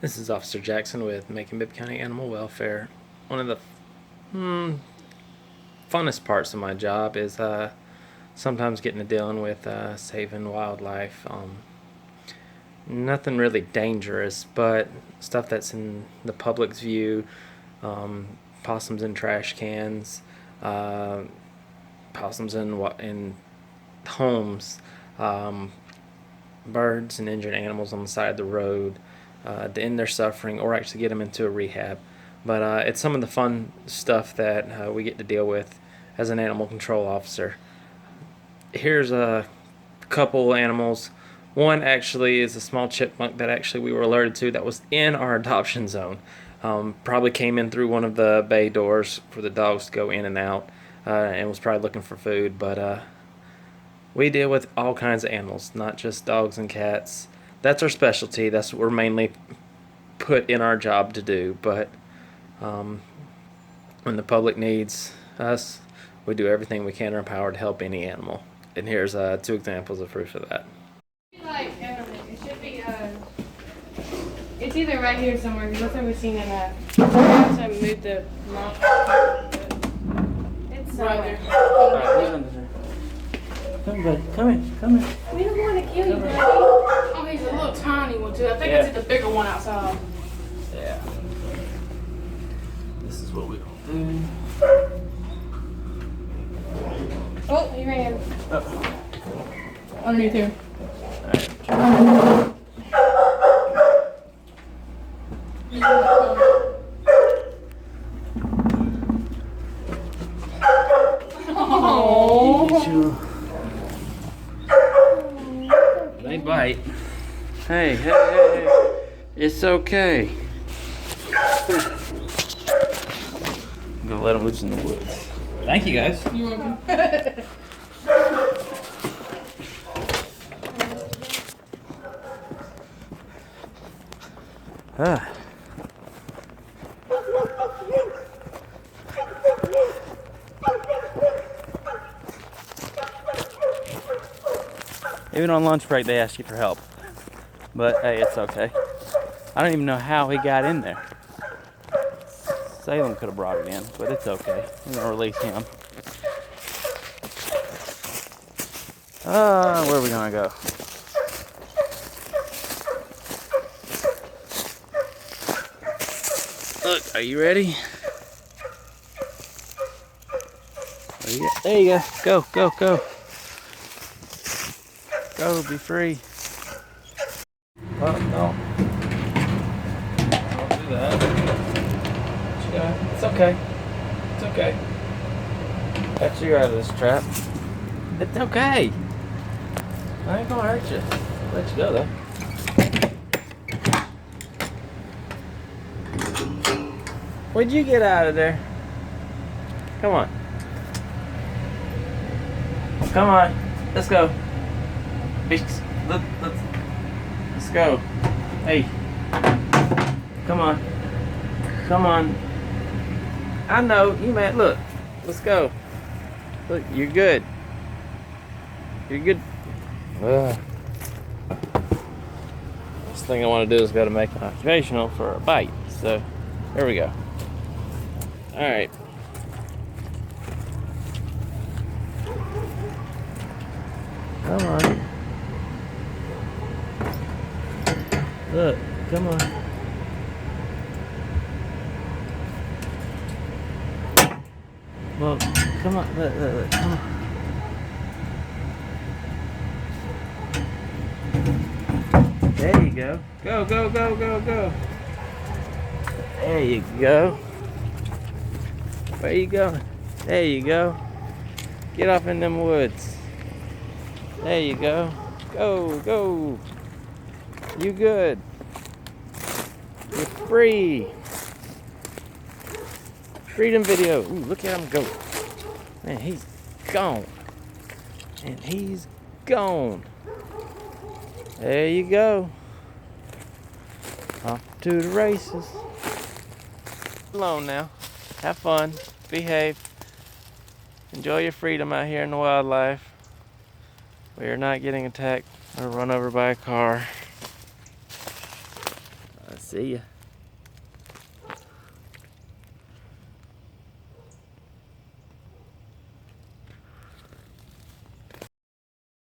This is Officer Jackson with Macon Bibb County Animal Welfare. One of the funnest parts of my job is sometimes getting to dealing with saving wildlife. Nothing really dangerous, but stuff that's in the public's view. Possums in trash cans, possums in homes, birds and injured animals on the side of the road. To end their suffering or actually get them into a rehab. But it's some of the fun stuff that we get to deal with as an animal control officer. Here's a couple animals. One actually is a small chipmunk that actually we were alerted to that was in our adoption zone. Probably came in through one of the bay doors for the dogs to go in and out, and was probably looking for food. But we deal with all kinds of animals, not just dogs and cats. That's our specialty. That's what we're mainly put in our job to do. But when the public needs us, we do everything we can in our power to help any animal. And here's 2 examples of proof of that. It should be, it's either right here somewhere, because that's what we've seen in that. I have to move the mouth. It's somewhere. Come, buddy. Come in. Come in. We don't want to kill you, buddy. Oh, he's a little tiny one, too. I think it's the bigger one outside. Yeah. This is what we do. Oh, he ran. Oh. Underneath here. Alright. They bite. Hey. It's okay. I'm gonna let them loose in the woods. Thank you, guys. You're welcome. Even on lunch break, they ask you for help. But hey, it's okay. I don't even know how he got in there. Salem could have brought it in, but it's okay. We're gonna release him. Where are we gonna go? Look, are you ready? There you go. Go. Go, be free. Well, no. Don't do that. It's okay. It's okay. Got you out of this trap. It's okay. I ain't gonna hurt you. Let you go though. Where'd you get out of there? Come on. Come on. Let's go. Let's go. Hey. Come on. I know you mad. Look. Let's go. Look, you're good. First thing I want to do is go to make an occupational for a bite. So, there we go. Alright. Come on. Look, come on. Well, come on, look, come on. There you go. Go. There you go. Where you going? There you go. Get off in them woods. There you go. Go. You good. You're free. Freedom video. Ooh, look at him go. Man, he's gone. There you go. Off to the races. Alone now. Have fun. Behave. Enjoy your freedom out here in the wildlife. We are not getting attacked or run over by a car. See ya.